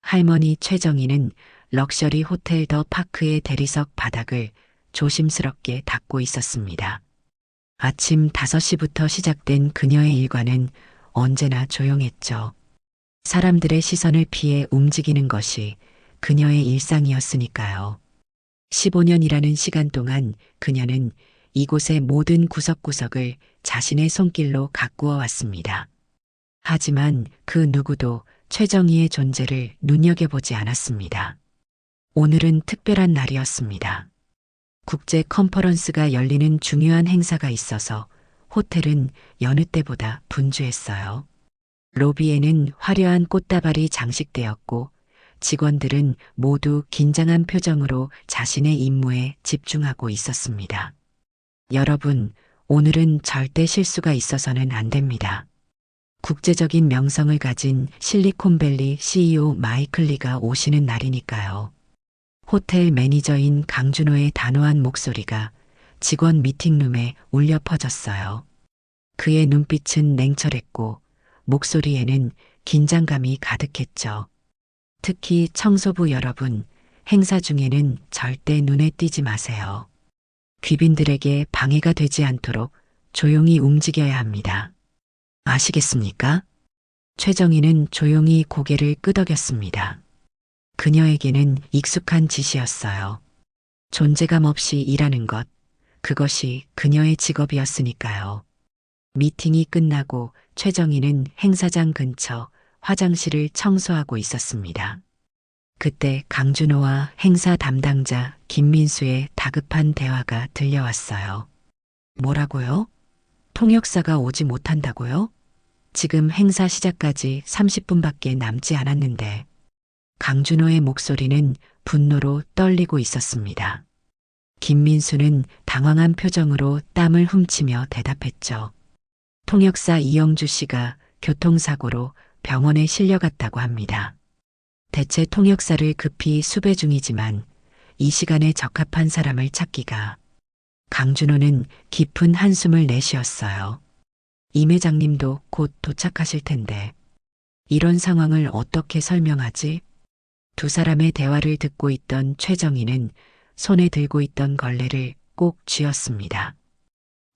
할머니 최정희는 럭셔리 호텔 더 파크의 대리석 바닥을 조심스럽게 닦고 있었습니다. 아침 5시부터 시작된 그녀의 일과는 언제나 조용했죠. 사람들의 시선을 피해 움직이는 것이 그녀의 일상이었으니까요. 15년이라는 시간 동안 그녀는 이곳의 모든 구석구석을 자신의 손길로 가꾸어 왔습니다. 하지만 그 누구도 최정희의 존재를 눈여겨보지 않았습니다. 오늘은 특별한 날이었습니다. 국제 컨퍼런스가 열리는 중요한 행사가 있어서 호텔은 여느 때보다 분주했어요. 로비에는 화려한 꽃다발이 장식되었고 직원들은 모두 긴장한 표정으로 자신의 임무에 집중하고 있었습니다. 여러분, 오늘은 절대 실수가 있어서는 안 됩니다. 국제적인 명성을 가진 실리콘밸리 CEO 마이클 리가 오시는 날이니까요. 호텔 매니저인 강준호의 단호한 목소리가 직원 미팅룸에 울려 퍼졌어요. 그의 눈빛은 냉철했고 목소리에는 긴장감이 가득했죠. 특히 청소부 여러분, 행사 중에는 절대 눈에 띄지 마세요. 귀빈들에게 방해가 되지 않도록 조용히 움직여야 합니다. 아시겠습니까? 최정희는 조용히 고개를 끄덕였습니다. 그녀에게는 익숙한 짓이었어요. 존재감 없이 일하는 것, 그것이 그녀의 직업이었으니까요. 미팅이 끝나고 최정희는 행사장 근처 화장실을 청소하고 있었습니다. 그때 강준호와 행사 담당자 김민수의 다급한 대화가 들려왔어요. 뭐라고요? 통역사가 오지 못한다고요? 지금 행사 시작까지 30분밖에 남지 않았는데. 강준호의 목소리는 분노로 떨리고 있었습니다. 김민수는 당황한 표정으로 땀을 훔치며 대답했죠. 통역사 이영주 씨가 교통사고로 병원에 실려갔다고 합니다. 대체 통역사를 급히 수배 중이지만 이 시간에 적합한 사람을 찾기가. 강준호는 깊은 한숨을 내쉬었어요. 임 회장님도 곧 도착하실 텐데 이런 상황을 어떻게 설명하지? 두 사람의 대화를 듣고 있던 최정희는 손에 들고 있던 걸레를 꼭 쥐었습니다.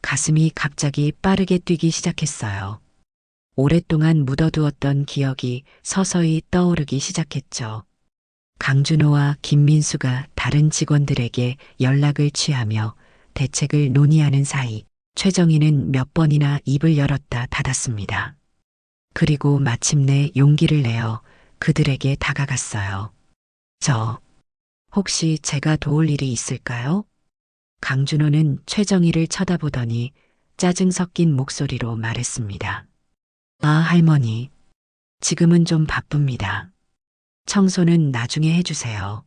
가슴이 갑자기 빠르게 뛰기 시작했어요. 오랫동안 묻어두었던 기억이 서서히 떠오르기 시작했죠. 강준호와 김민수가 다른 직원들에게 연락을 취하며 대책을 논의하는 사이 최정희는 몇 번이나 입을 열었다 닫았습니다. 그리고 마침내 용기를 내어 그들에게 다가갔어요. 혹시 제가 도울 일이 있을까요? 강준호는 최정희를 쳐다보더니 짜증 섞인 목소리로 말했습니다. 아, 할머니. 지금은 좀 바쁩니다. 청소는 나중에 해주세요.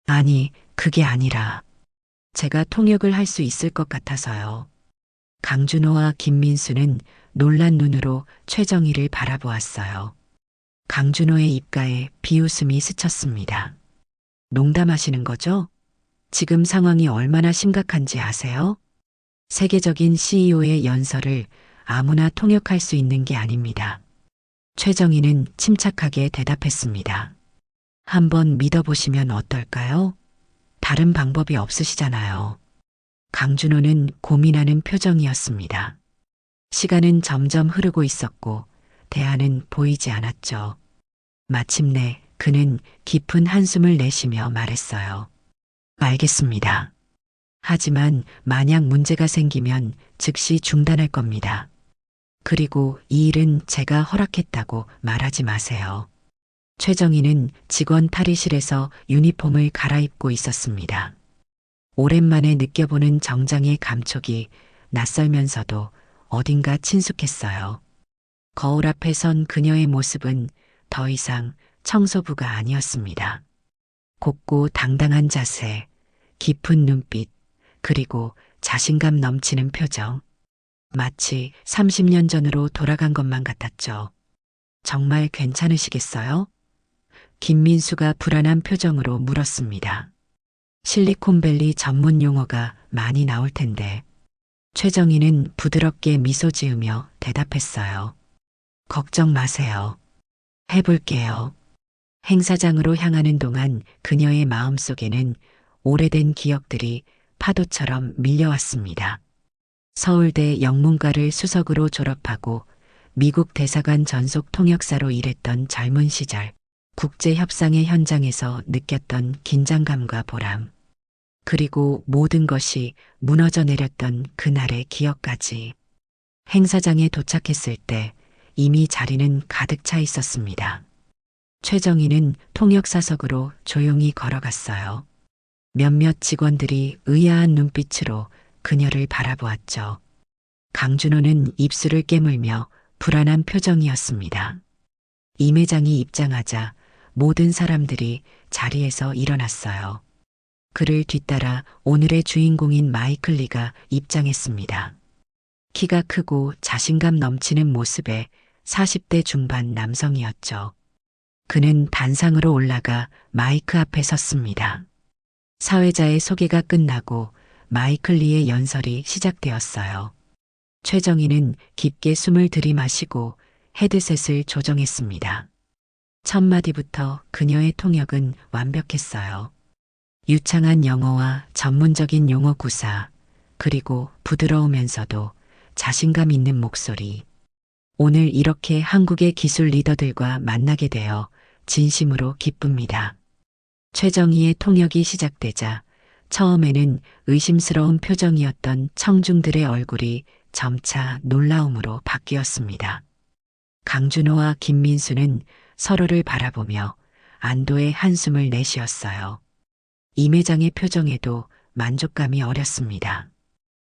아니, 그게 아니라 제가 통역을 할 수 있을 것 같아서요. 강준호와 김민수는 놀란 눈으로 최정희를 바라보았어요. 강준호의 입가에 비웃음이 스쳤습니다. 농담하시는 거죠? 지금 상황이 얼마나 심각한지 아세요? 세계적인 CEO의 연설을 아무나 통역할 수 있는 게 아닙니다. 최정희는 침착하게 대답했습니다. 한번 믿어보시면 어떨까요? 다른 방법이 없으시잖아요. 강준호는 고민하는 표정이었습니다. 시간은 점점 흐르고 있었고 대안은 보이지 않았죠. 마침내 그는 깊은 한숨을 내쉬며 말했어요. 알겠습니다. 하지만 만약 문제가 생기면 즉시 중단할 겁니다. 그리고 이 일은 제가 허락했다고 말하지 마세요. 최정희는 직원 탈의실에서 유니폼을 갈아입고 있었습니다. 오랜만에 느껴보는 정장의 감촉이 낯설면서도 어딘가 친숙했어요. 거울 앞에 선 그녀의 모습은 더 이상 청소부가 아니었습니다. 곱고 당당한 자세, 깊은 눈빛, 그리고 자신감 넘치는 표정. 마치 30년 전으로 돌아간 것만 같았죠. 정말 괜찮으시겠어요? 김민수가 불안한 표정으로 물었습니다. 실리콘밸리 전문 용어가 많이 나올 텐데. 최정희는 부드럽게 미소 지으며 대답했어요. 걱정 마세요. 해볼게요. 행사장으로 향하는 동안 그녀의 마음속에는 오래된 기억들이 파도처럼 밀려왔습니다. 서울대 영문과를 수석으로 졸업하고 미국 대사관 전속 통역사로 일했던 젊은 시절, 국제협상의 현장에서 느꼈던 긴장감과 보람, 그리고 모든 것이 무너져 내렸던 그날의 기억까지. 행사장에 도착했을 때 이미 자리는 가득 차 있었습니다. 최정희는 통역사석으로 조용히 걸어갔어요. 몇몇 직원들이 의아한 눈빛으로 그녀를 바라보았죠. 강준호는 입술을 깨물며 불안한 표정이었습니다. 임 회장이 입장하자 모든 사람들이 자리에서 일어났어요. 그를 뒤따라 오늘의 주인공인 마이클 리가 입장했습니다. 키가 크고 자신감 넘치는 모습의 40대 중반 남성이었죠. 그는 단상으로 올라가 마이크 앞에 섰습니다. 사회자의 소개가 끝나고 마이클 리의 연설이 시작되었어요. 최정희는 깊게 숨을 들이마시고 헤드셋을 조정했습니다. 첫 마디부터 그녀의 통역은 완벽했어요. 유창한 영어와 전문적인 용어 구사, 그리고 부드러우면서도 자신감 있는 목소리. 오늘 이렇게 한국의 기술 리더들과 만나게 되어 진심으로 기쁩니다. 최정희의 통역이 시작되자 처음에는 의심스러운 표정이었던 청중들의 얼굴이 점차 놀라움으로 바뀌었습니다. 강준호와 김민수는 서로를 바라보며 안도의 한숨을 내쉬었어요. 임 회장의 표정에도 만족감이 어렸습니다.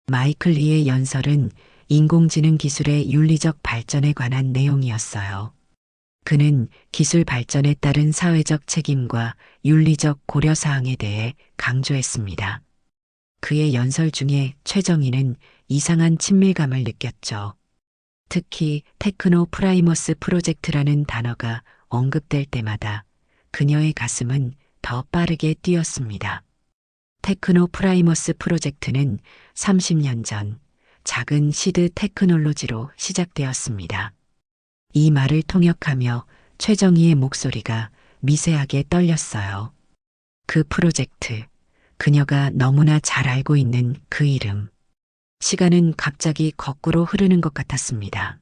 마이클 리의 연설은 인공지능 기술의 윤리적 발전에 관한 내용이었어요. 그는 기술 발전에 따른 사회적 책임과 윤리적 고려사항에 대해 강조했습니다. 그의 연설 중에 최정희는 이상한 친밀감을 느꼈죠. 특히 테크노 프라이머스 프로젝트라는 단어가 언급될 때마다 그녀의 가슴은 더 빠르게 뛰었습니다. 테크노 프라이머스 프로젝트는 30년 전 작은 시드 테크놀로지로 시작되었습니다. 이 말을 통역하며 최정희의 목소리가 미세하게 떨렸어요. 그 프로젝트, 그녀가 너무나 잘 알고 있는 그 이름. 시간은 갑자기 거꾸로 흐르는 것 같았습니다.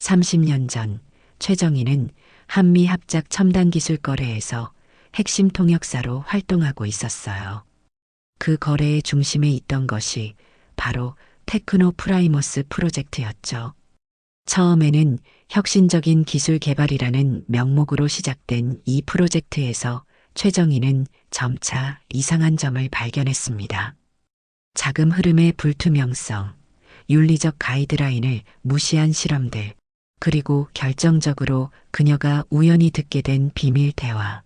30년 전 최정희는 한미합작 첨단기술 거래에서 핵심 통역사로 활동하고 있었어요. 그 거래의 중심에 있던 것이 바로 테크노 프라이머스 프로젝트였죠. 처음에는 혁신적인 기술 개발이라는 명목으로 시작된 이 프로젝트에서 최정희는 점차 이상한 점을 발견했습니다. 자금 흐름의 불투명성, 윤리적 가이드라인을 무시한 실험들, 그리고 결정적으로 그녀가 우연히 듣게 된 비밀 대화.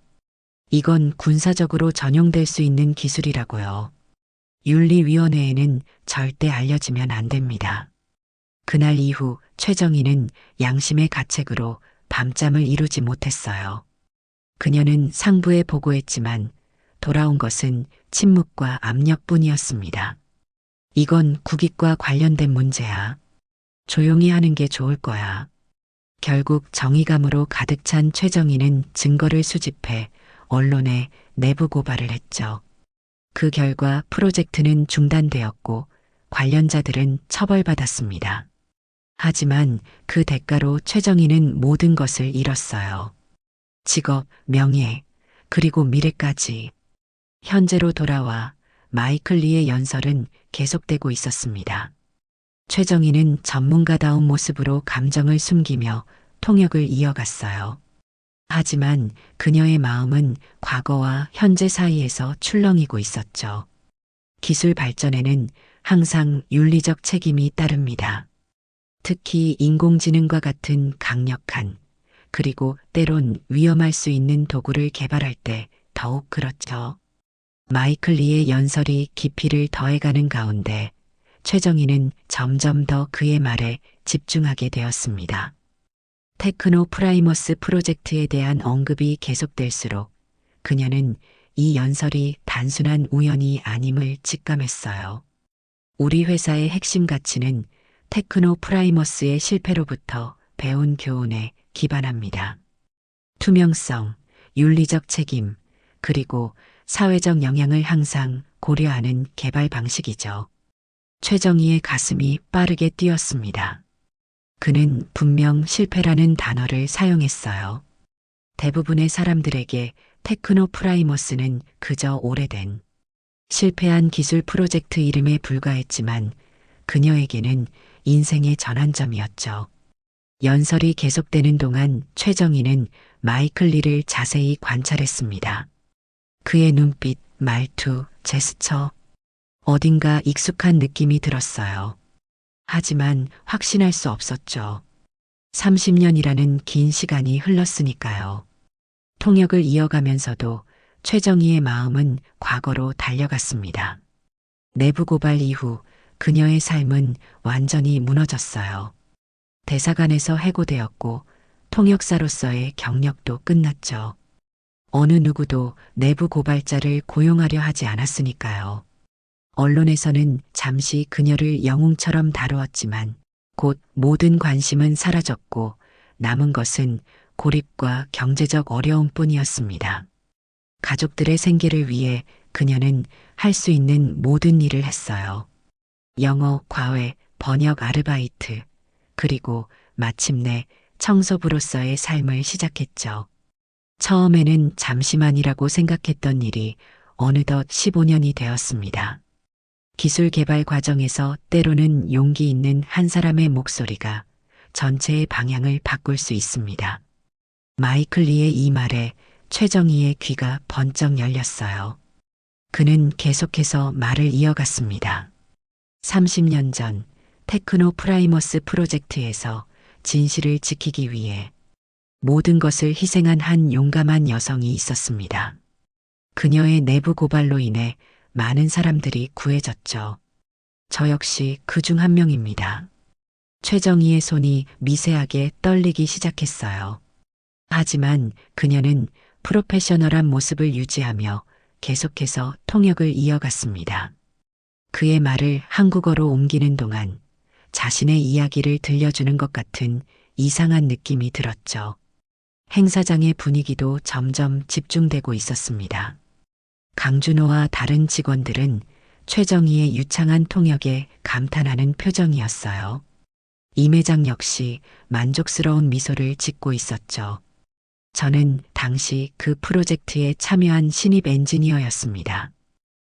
이건 군사적으로 전용될 수 있는 기술이라고요. 윤리위원회에는 절대 알려지면 안 됩니다. 그날 이후 최정희는 양심의 가책으로 밤잠을 이루지 못했어요. 그녀는 상부에 보고했지만 돌아온 것은 침묵과 압력뿐이었습니다. 이건 국익과 관련된 문제야. 조용히 하는 게 좋을 거야. 결국 정의감으로 가득 찬 최정희는 증거를 수집해 언론에 내부 고발을 했죠. 그 결과 프로젝트는 중단되었고 관련자들은 처벌받았습니다. 하지만 그 대가로 최정희는 모든 것을 잃었어요. 직업, 명예, 그리고 미래까지. 현재로 돌아와 마이클 리의 연설은 계속되고 있었습니다. 최정희는 전문가다운 모습으로 감정을 숨기며 통역을 이어갔어요. 하지만 그녀의 마음은 과거와 현재 사이에서 출렁이고 있었죠. 기술 발전에는 항상 윤리적 책임이 따릅니다. 특히 인공지능과 같은 강력한, 그리고 때론 위험할 수 있는 도구를 개발할 때 더욱 그렇죠. 마이클 리의 연설이 깊이를 더해가는 가운데 최정희는 점점 더 그의 말에 집중하게 되었습니다. 테크노 프라이머스 프로젝트에 대한 언급이 계속될수록 그녀는 이 연설이 단순한 우연이 아님을 직감했어요. 우리 회사의 핵심 가치는 테크노 프라이머스의 실패로부터 배운 교훈에 기반합니다. 투명성, 윤리적 책임, 그리고 사회적 영향을 항상 고려하는 개발 방식이죠. 최정희의 가슴이 빠르게 뛰었습니다. 그는 분명 실패라는 단어를 사용했어요. 대부분의 사람들에게 테크노 프라이머스는 그저 오래된 실패한 기술 프로젝트 이름에 불과했지만 그녀에게는 인생의 전환점이었죠. 연설이 계속되는 동안 최정희는 마이클 리를 자세히 관찰했습니다. 그의 눈빛, 말투, 제스처, 어딘가 익숙한 느낌이 들었어요. 하지만 확신할 수 없었죠. 30년이라는 긴 시간이 흘렀으니까요. 통역을 이어가면서도 최정희의 마음은 과거로 달려갔습니다. 내부 고발 이후 그녀의 삶은 완전히 무너졌어요. 대사관에서 해고되었고 통역사로서의 경력도 끝났죠. 어느 누구도 내부 고발자를 고용하려 하지 않았으니까요. 언론에서는 잠시 그녀를 영웅처럼 다루었지만 곧 모든 관심은 사라졌고 남은 것은 고립과 경제적 어려움뿐이었습니다. 가족들의 생계를 위해 그녀는 할 수 있는 모든 일을 했어요. 영어, 과외, 번역 아르바이트, 그리고 마침내 청소부로서의 삶을 시작했죠. 처음에는 잠시만이라고 생각했던 일이 어느덧 15년이 되었습니다. 기술 개발 과정에서 때로는 용기 있는 한 사람의 목소리가 전체의 방향을 바꿀 수 있습니다. 마이클 리의 이 말에 최정희의 귀가 번쩍 열렸어요. 그는 계속해서 말을 이어갔습니다. 30년 전 테크노 프라이머스 프로젝트에서 진실을 지키기 위해 모든 것을 희생한 한 용감한 여성이 있었습니다. 그녀의 내부 고발로 인해 많은 사람들이 구해졌죠. 저 역시 그 중 한 명입니다. 최정희의 손이 미세하게 떨리기 시작했어요. 하지만 그녀는 프로페셔널한 모습을 유지하며 계속해서 통역을 이어갔습니다. 그의 말을 한국어로 옮기는 동안 자신의 이야기를 들려주는 것 같은 이상한 느낌이 들었죠. 행사장의 분위기도 점점 집중되고 있었습니다. 강준호와 다른 직원들은 최정희의 유창한 통역에 감탄하는 표정이었어요. 임 회장 역시 만족스러운 미소를 짓고 있었죠. 저는 당시 그 프로젝트에 참여한 신입 엔지니어였습니다.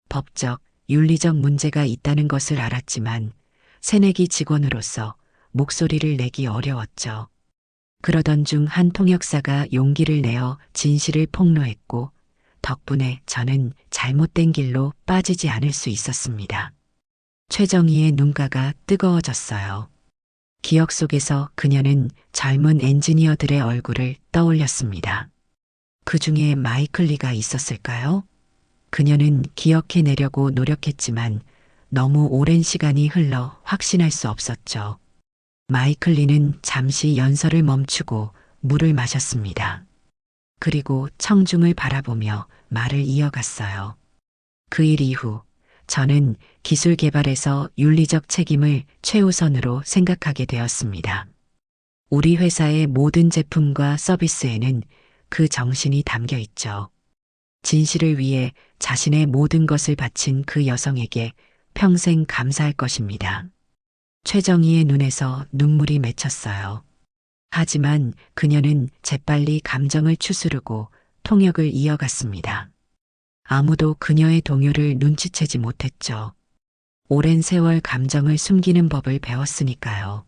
법적, 윤리적 문제가 있다는 것을 알았지만 새내기 직원으로서 목소리를 내기 어려웠죠. 그러던 중 한 통역사가 용기를 내어 진실을 폭로했고 덕분에 저는 잘못된 길로 빠지지 않을 수 있었습니다. 최정희의 눈가가 뜨거워졌어요. 기억 속에서 그녀는 젊은 엔지니어들의 얼굴을 떠올렸습니다. 그 중에 마이클 리가 있었을까요? 그녀는 기억해내려고 노력했지만 너무 오랜 시간이 흘러 확신할 수 없었죠. 마이클 리는 잠시 연설을 멈추고 물을 마셨습니다. 그리고 청중을 바라보며 말을 이어갔어요. 그 일 이후 저는 기술 개발에서 윤리적 책임을 최우선으로 생각하게 되었습니다. 우리 회사의 모든 제품과 서비스에는 그 정신이 담겨 있죠. 진실을 위해 자신의 모든 것을 바친 그 여성에게 평생 감사할 것입니다. 최정희의 눈에서 눈물이 맺혔어요. 하지만 그녀는 재빨리 감정을 추스르고 통역을 이어갔습니다. 아무도 그녀의 동요를 눈치채지 못했죠. 오랜 세월 감정을 숨기는 법을 배웠으니까요.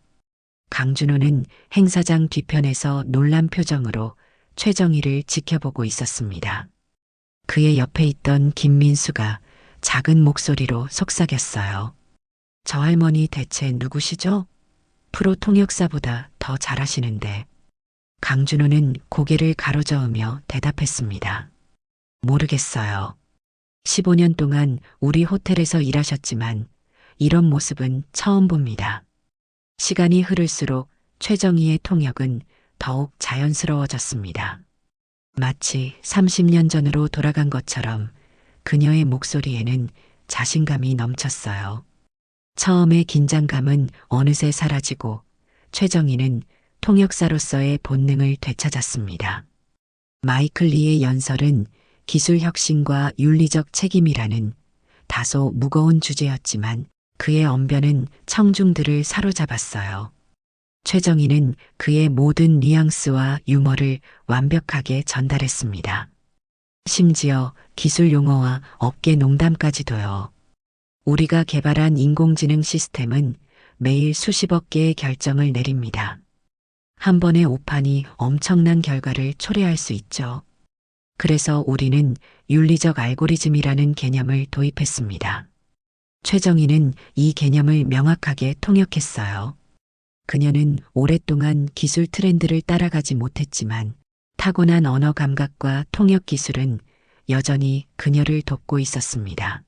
강준호는 행사장 뒤편에서 놀란 표정으로 최정희를 지켜보고 있었습니다. 그의 옆에 있던 김민수가 작은 목소리로 속삭였어요. 저 할머니 대체 누구시죠? 프로 통역사보다 더 잘하시는데. 강준호는 고개를 가로저으며 대답했습니다. 모르겠어요. 15년 동안 우리 호텔에서 일하셨지만 이런 모습은 처음 봅니다. 시간이 흐를수록 최정희의 통역은 더욱 자연스러워졌습니다. 마치 30년 전으로 돌아간 것처럼 그녀의 목소리에는 자신감이 넘쳤어요. 처음의 긴장감은 어느새 사라지고 최정희는 통역사로서의 본능을 되찾았습니다. 마이클 리의 연설은 기술 혁신과 윤리적 책임이라는 다소 무거운 주제였지만 그의 언변은 청중들을 사로잡았어요. 최정희는 그의 모든 뉘앙스와 유머를 완벽하게 전달했습니다. 심지어 기술 용어와 업계 농담까지도요. 우리가 개발한 인공지능 시스템은 매일 수십억 개의 결정을 내립니다. 한 번의 오판이 엄청난 결과를 초래할 수 있죠. 그래서 우리는 윤리적 알고리즘이라는 개념을 도입했습니다. 최정희는 이 개념을 명확하게 통역했어요. 그녀는 오랫동안 기술 트렌드를 따라가지 못했지만 타고난 언어 감각과 통역 기술은 여전히 그녀를 돕고 있었습니다.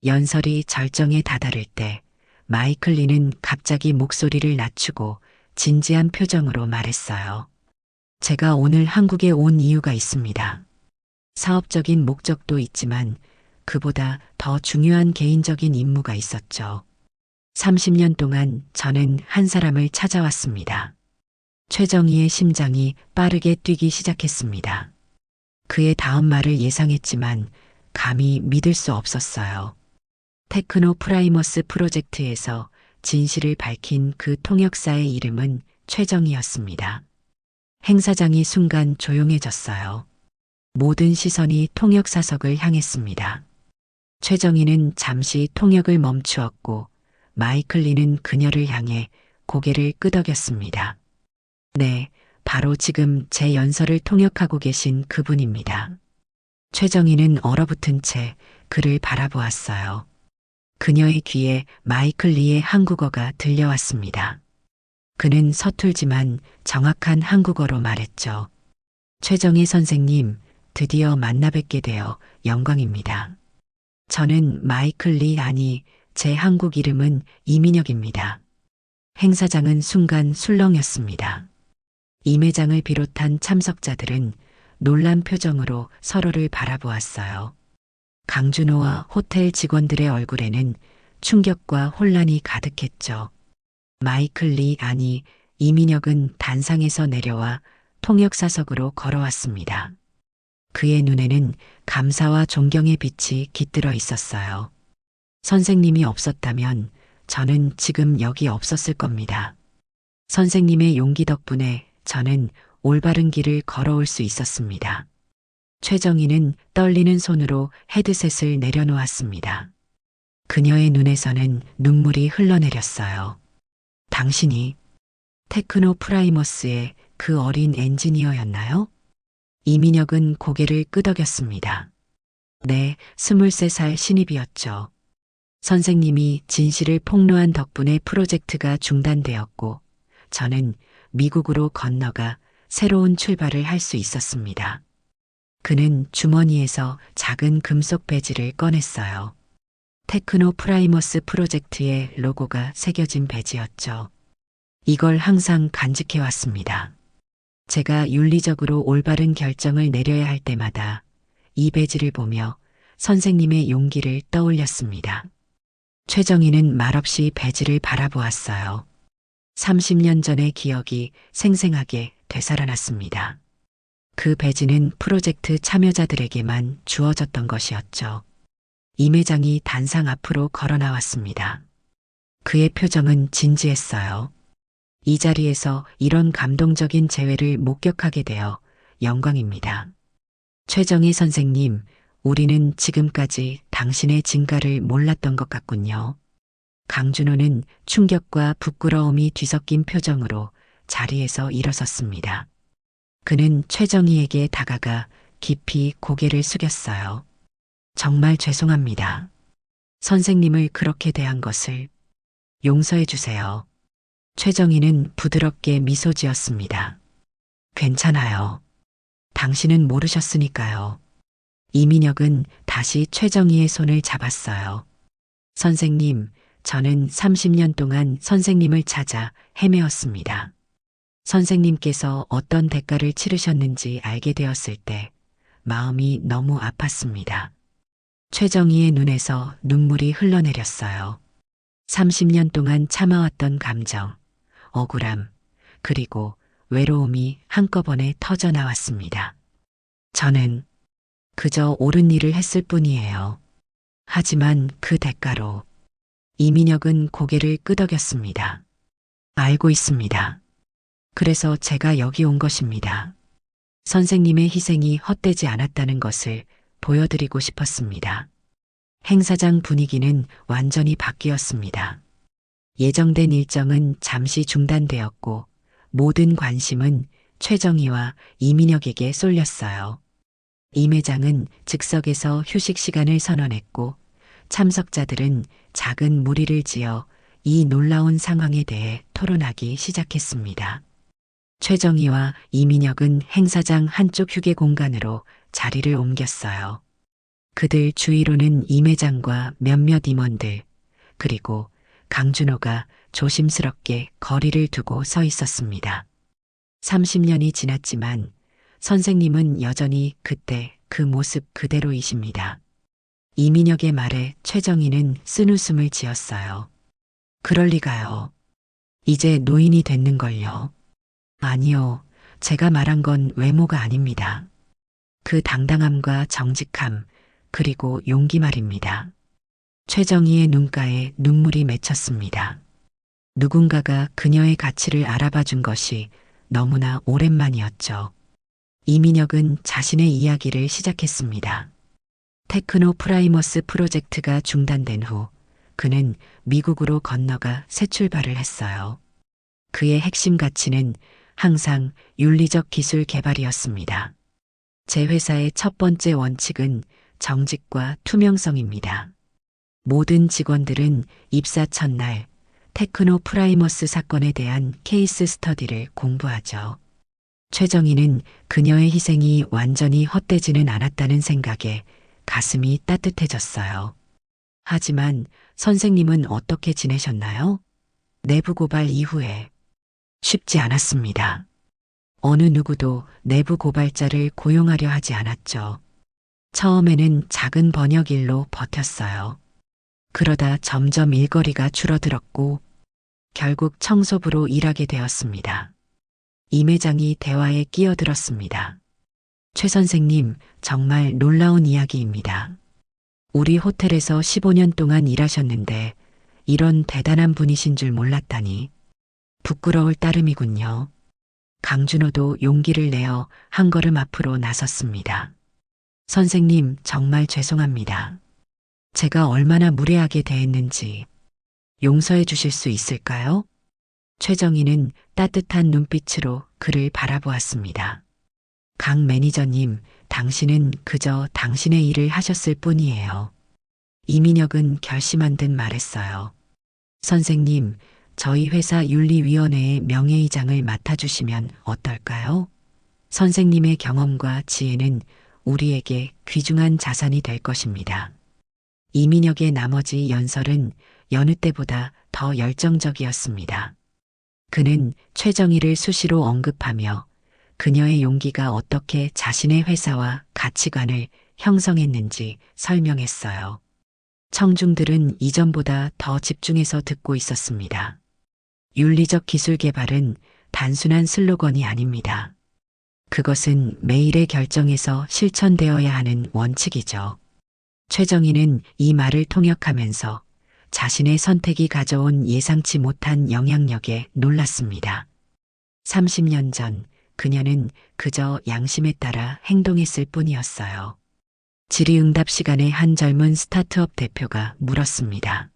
연설이 절정에 다다를 때 마이클 리는 갑자기 목소리를 낮추고 진지한 표정으로 말했어요. 제가 오늘 한국에 온 이유가 있습니다. 사업적인 목적도 있지만 그보다 더 중요한 개인적인 임무가 있었죠. 30년 동안 저는 한 사람을 찾아왔습니다. 최정희의 심장이 빠르게 뛰기 시작했습니다. 그의 다음 말을 예상했지만 감히 믿을 수 없었어요. 테크노 프라이머스 프로젝트에서 진실을 밝힌 그 통역사의 이름은 최정희였습니다. 행사장이 순간 조용해졌어요. 모든 시선이 통역사석을 향했습니다. 최정희는 잠시 통역을 멈추었고 마이클 리는 그녀를 향해 고개를 끄덕였습니다. 네, 바로 지금 제 연설을 통역하고 계신 그분입니다. 최정희는 얼어붙은 채 그를 바라보았어요. 그녀의 귀에 마이클 리의 한국어가 들려왔습니다. 그는 서툴지만 정확한 한국어로 말했죠. 최정희 선생님, 드디어 만나 뵙게 되어 영광입니다. 저는 마이클 리 아니, 제 한국 이름은 이민혁입니다. 행사장은 순간 술렁였습니다. 임 회장을 비롯한 참석자들은 놀란 표정으로 서로를 바라보았어요. 강준호와 호텔 직원들의 얼굴에는 충격과 혼란이 가득했죠. 마이클 리 아니 이민혁은 단상에서 내려와 통역사석으로 걸어왔습니다. 그의 눈에는 감사와 존경의 빛이 깃들어 있었어요. 선생님이 없었다면 저는 지금 여기 없었을 겁니다. 선생님의 용기 덕분에 저는 올바른 길을 걸어올 수 있었습니다. 최정희는 떨리는 손으로 헤드셋을 내려놓았습니다. 그녀의 눈에서는 눈물이 흘러내렸어요. 당신이 테크노 프라이머스의 그 어린 엔지니어였나요? 이민혁은 고개를 끄덕였습니다. 네, 23살 신입이었죠. 선생님이 진실을 폭로한 덕분에 프로젝트가 중단되었고 저는 미국으로 건너가 새로운 출발을 할 수 있었습니다. 그는 주머니에서 작은 금속 배지를 꺼냈어요. 테크노 프라이머스 프로젝트의 로고가 새겨진 배지였죠. 이걸 항상 간직해왔습니다. 제가 윤리적으로 올바른 결정을 내려야 할 때마다 이 배지를 보며 선생님의 용기를 떠올렸습니다. 최정희는 말없이 배지를 바라보았어요. 30년 전의 기억이 생생하게 되살아났습니다. 그 배지는 프로젝트 참여자들에게만 주어졌던 것이었죠. 임 회장이 단상 앞으로 걸어 나왔습니다. 그의 표정은 진지했어요. 이 자리에서 이런 감동적인 재회를 목격하게 되어 영광입니다. 최정희 선생님, 우리는 지금까지 당신의 진가를 몰랐던 것 같군요. 강준호는 충격과 부끄러움이 뒤섞인 표정으로 자리에서 일어섰습니다. 그는 최정희에게 다가가 깊이 고개를 숙였어요. 정말 죄송합니다. 선생님을 그렇게 대한 것을 용서해 주세요. 최정희는 부드럽게 미소 지었습니다. 괜찮아요. 당신은 모르셨으니까요. 이민혁은 다시 최정희의 손을 잡았어요. 선생님, 저는 30년 동안 선생님을 찾아 헤매었습니다. 선생님께서 어떤 대가를 치르셨는지 알게 되었을 때 마음이 너무 아팠습니다. 최정희의 눈에서 눈물이 흘러내렸어요. 30년 동안 참아왔던 감정, 억울함, 그리고 외로움이 한꺼번에 터져 나왔습니다. 저는 그저 옳은 일을 했을 뿐이에요. 하지만 그 대가로 이민혁은 고개를 끄덕였습니다. 알고 있습니다. 그래서 제가 여기 온 것입니다. 선생님의 희생이 헛되지 않았다는 것을 보여드리고 싶었습니다. 행사장 분위기는 완전히 바뀌었습니다. 예정된 일정은 잠시 중단되었고 모든 관심은 최정희와 이민혁에게 쏠렸어요. 임 회장은 즉석에서 휴식 시간을 선언했고 참석자들은 작은 무리를 지어 이 놀라운 상황에 대해 토론하기 시작했습니다. 최정희와 이민혁은 행사장 한쪽 휴게 공간으로 자리를 옮겼어요. 그들 주위로는 임 회장과 몇몇 임원들, 그리고 강준호가 조심스럽게 거리를 두고 서 있었습니다. 30년이 지났지만 선생님은 여전히 그때 그 모습 그대로이십니다. 이민혁의 말에 최정희는 쓴웃음을 지었어요. 그럴 리가요. 이제 노인이 됐는걸요. 아니요. 제가 말한 건 외모가 아닙니다. 그 당당함과 정직함, 그리고 용기 말입니다. 최정희의 눈가에 눈물이 맺혔습니다. 누군가가 그녀의 가치를 알아봐 준 것이 너무나 오랜만이었죠. 이민혁은 자신의 이야기를 시작했습니다. 테크노 프라이머스 프로젝트가 중단된 후 그는 미국으로 건너가 새 출발을 했어요. 그의 핵심 가치는 항상 윤리적 기술 개발이었습니다. 제 회사의 첫 번째 원칙은 정직과 투명성입니다. 모든 직원들은 입사 첫날 테크노 프라이머스 사건에 대한 케이스 스터디를 공부하죠. 최정희는 그녀의 희생이 완전히 헛되지는 않았다는 생각에 가슴이 따뜻해졌어요. 하지만 선생님은 어떻게 지내셨나요? 내부 고발 이후에 쉽지 않았습니다. 어느 누구도 내부 고발자를 고용하려 하지 않았죠. 처음에는 작은 번역 일로 버텼어요. 그러다 점점 일거리가 줄어들었고 결국 청소부로 일하게 되었습니다. 임 회장이 대화에 끼어들었습니다. 최 선생님, 정말 놀라운 이야기입니다. 우리 호텔에서 15년 동안 일하셨는데 이런 대단한 분이신 줄 몰랐다니 부끄러울 따름이군요. 강준호도 용기를 내어 한 걸음 앞으로 나섰습니다. 선생님, 정말 죄송합니다. 제가 얼마나 무례하게 대했는지 용서해 주실 수 있을까요? 최정희는 따뜻한 눈빛으로 그를 바라보았습니다. 강 매니저님, 당신은 그저 당신의 일을 하셨을 뿐이에요. 이민혁은 결심한 듯 말했어요. 선생님, 저희 회사 윤리위원회의 명예의장을 맡아주시면 어떨까요? 선생님의 경험과 지혜는 우리에게 귀중한 자산이 될 것입니다. 이민혁의 나머지 연설은 여느 때보다 더 열정적이었습니다. 그는 최정희를 수시로 언급하며 그녀의 용기가 어떻게 자신의 회사와 가치관을 형성했는지 설명했어요. 청중들은 이전보다 더 집중해서 듣고 있었습니다. 윤리적 기술 개발은 단순한 슬로건이 아닙니다. 그것은 매일의 결정에서 실천되어야 하는 원칙이죠. 최정희는 이 말을 통역하면서 자신의 선택이 가져온 예상치 못한 영향력에 놀랐습니다. 30년 전 그녀는 그저 양심에 따라 행동했을 뿐이었어요. 질의응답 시간에 한 젊은 스타트업 대표가 물었습니다.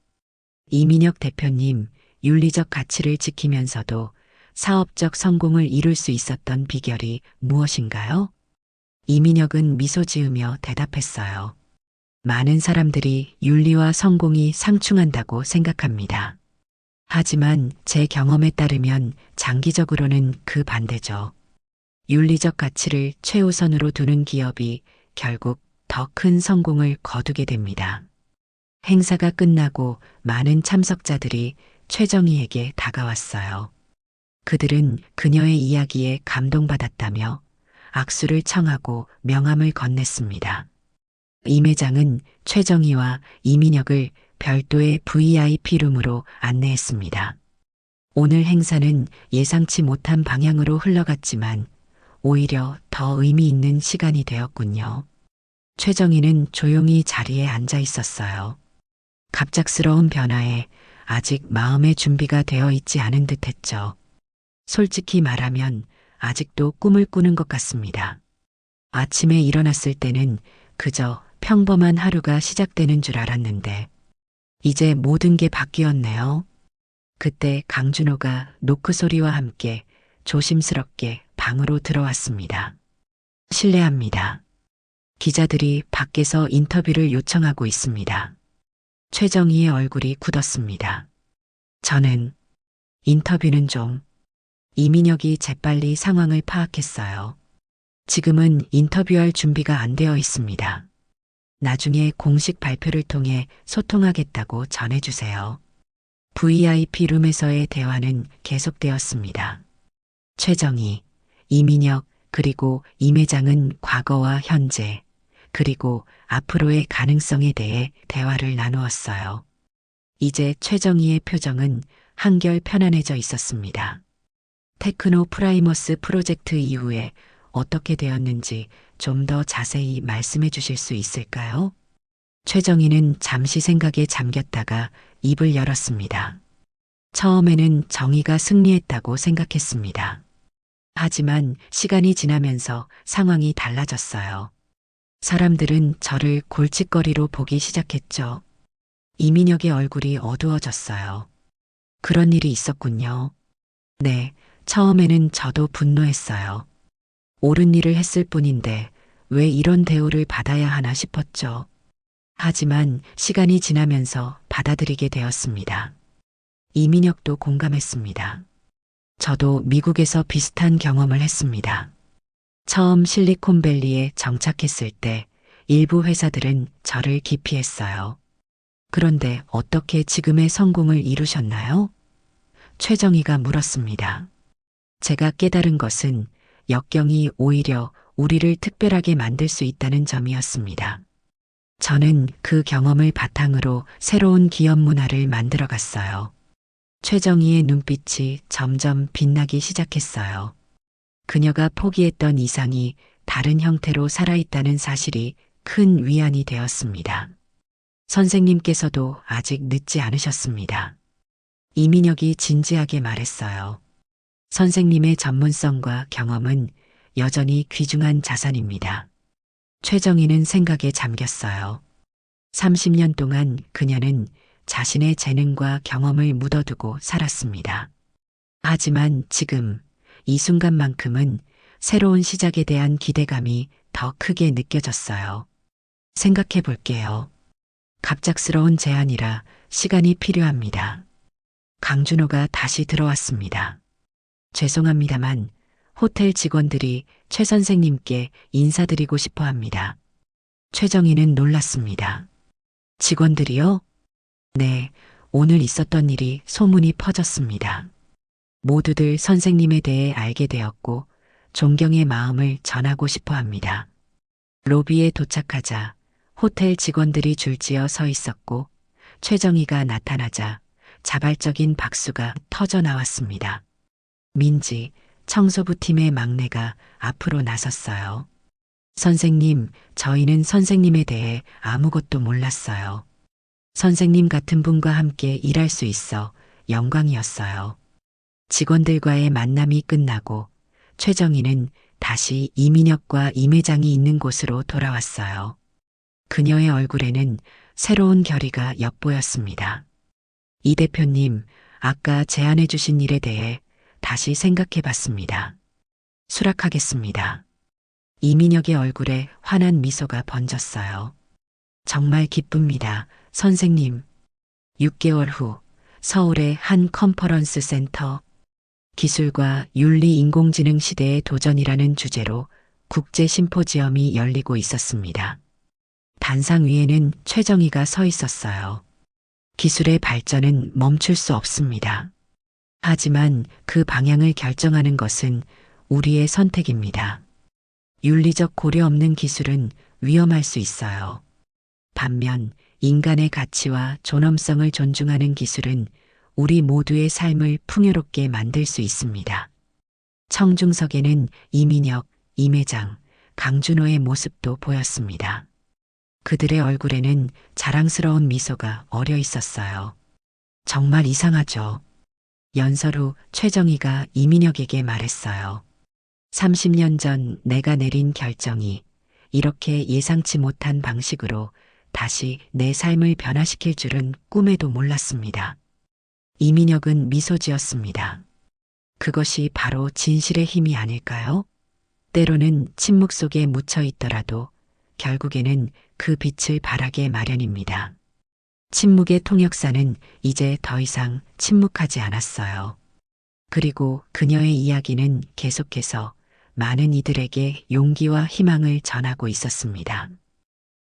이민혁 대표님, 윤리적 가치를 지키면서도 사업적 성공을 이룰 수 있었던 비결이 무엇인가요? 이민혁은 미소 지으며 대답했어요. 많은 사람들이 윤리와 성공이 상충한다고 생각합니다. 하지만 제 경험에 따르면 장기적으로는 그 반대죠. 윤리적 가치를 최우선으로 두는 기업이 결국 더 큰 성공을 거두게 됩니다. 행사가 끝나고 많은 참석자들이 최정희에게 다가왔어요. 그들은 그녀의 이야기에 감동받았다며 악수를 청하고 명함을 건넸습니다. 임 회장은 최정희와 이민혁을 별도의 VIP룸으로 안내했습니다. 오늘 행사는 예상치 못한 방향으로 흘러갔지만 오히려 더 의미 있는 시간이 되었군요. 최정희는 조용히 자리에 앉아 있었어요. 갑작스러운 변화에 아직 마음의 준비가 되어 있지 않은 듯 했죠. 솔직히 말하면 아직도 꿈을 꾸는 것 같습니다. 아침에 일어났을 때는 그저 평범한 하루가 시작되는 줄 알았는데 이제 모든 게 바뀌었네요. 그때 강준호가 노크 소리와 함께 조심스럽게 방으로 들어왔습니다. 실례합니다. 기자들이 밖에서 인터뷰를 요청하고 있습니다. 최정희의 얼굴이 굳었습니다. 저는 인터뷰는 좀 이민혁이 재빨리 상황을 파악했어요. 지금은 인터뷰할 준비가 안 되어 있습니다. 나중에 공식 발표를 통해 소통하겠다고 전해주세요. VIP 룸에서의 대화는 계속되었습니다. 최정희, 이민혁, 그리고 임 회장은 과거와 현재, 그리고 앞으로의 가능성에 대해 대화를 나누었어요. 이제 최정희의 표정은 한결 편안해져 있었습니다. 테크노 프라이머스 프로젝트 이후에 어떻게 되었는지 좀 더 자세히 말씀해 주실 수 있을까요? 최정희는 잠시 생각에 잠겼다가 입을 열었습니다. 처음에는 정의가 승리했다고 생각했습니다. 하지만 시간이 지나면서 상황이 달라졌어요. 사람들은 저를 골칫거리로 보기 시작했죠. 이민혁의 얼굴이 어두워졌어요. 그런 일이 있었군요. 네, 처음에는 저도 분노했어요. 옳은 일을 했을 뿐인데 왜 이런 대우를 받아야 하나 싶었죠. 하지만 시간이 지나면서 받아들이게 되었습니다. 이민혁도 공감했습니다. 저도 미국에서 비슷한 경험을 했습니다. 처음 실리콘밸리에 정착했을 때 일부 회사들은 저를 기피했어요. 그런데 어떻게 지금의 성공을 이루셨나요? 최정희가 물었습니다. 제가 깨달은 것은 역경이 오히려 우리를 특별하게 만들 수 있다는 점이었습니다. 저는 그 경험을 바탕으로 새로운 기업 문화를 만들어 갔어요. 최정희의 눈빛이 점점 빛나기 시작했어요. 그녀가 포기했던 이상이 다른 형태로 살아있다는 사실이 큰 위안이 되었습니다. 선생님께서도 아직 늦지 않으셨습니다. 이민혁이 진지하게 말했어요. 선생님의 전문성과 경험은 여전히 귀중한 자산입니다. 최정희는 생각에 잠겼어요. 30년 동안 그녀는 자신의 재능과 경험을 묻어두고 살았습니다. 하지만 지금 이 순간만큼은 새로운 시작에 대한 기대감이 더 크게 느껴졌어요. 생각해 볼게요. 갑작스러운 제안이라 시간이 필요합니다. 강준호가 다시 들어왔습니다. 죄송합니다만 호텔 직원들이 최 선생님께 인사드리고 싶어 합니다. 최정희는 놀랐습니다. 직원들이요? 네, 오늘 있었던 일이 소문이 퍼졌습니다. 모두들 선생님에 대해 알게 되었고 존경의 마음을 전하고 싶어 합니다. 로비에 도착하자 호텔 직원들이 줄지어 서 있었고 최정희가 나타나자 자발적인 박수가 터져 나왔습니다. 민지, 청소부팀의 막내가 앞으로 나섰어요. 선생님, 저희는 선생님에 대해 아무것도 몰랐어요. 선생님 같은 분과 함께 일할 수 있어 영광이었어요. 직원들과의 만남이 끝나고 최정희는 다시 이민혁과 임 회장이 있는 곳으로 돌아왔어요. 그녀의 얼굴에는 새로운 결의가 엿보였습니다. 이 대표님, 아까 제안해 주신 일에 대해 다시 생각해 봤습니다. 수락하겠습니다. 이민혁의 얼굴에 환한 미소가 번졌어요. 정말 기쁩니다, 선생님. 6개월 후 서울의 한 컨퍼런스 센터 기술과 윤리 인공지능 시대의 도전이라는 주제로 국제 심포지엄이 열리고 있었습니다. 단상 위에는 최정희가 서 있었어요. 기술의 발전은 멈출 수 없습니다. 하지만 그 방향을 결정하는 것은 우리의 선택입니다. 윤리적 고려 없는 기술은 위험할 수 있어요. 반면 인간의 가치와 존엄성을 존중하는 기술은 우리 모두의 삶을 풍요롭게 만들 수 있습니다. 청중석에는 이민혁, 임 회장, 강준호의 모습도 보였습니다. 그들의 얼굴에는 자랑스러운 미소가 어려 있었어요. 정말 이상하죠. 연설 후 최정희가 이민혁에게 말했어요. 30년 전 내가 내린 결정이 이렇게 예상치 못한 방식으로 다시 내 삶을 변화시킬 줄은 꿈에도 몰랐습니다. 이민혁은 미소 지었습니다. 그것이 바로 진실의 힘이 아닐까요? 때로는 침묵 속에 묻혀 있더라도 결국에는 그 빛을 발하게 마련입니다. 침묵의 통역사는 이제 더 이상 침묵하지 않았어요. 그리고 그녀의 이야기는 계속해서 많은 이들에게 용기와 희망을 전하고 있었습니다.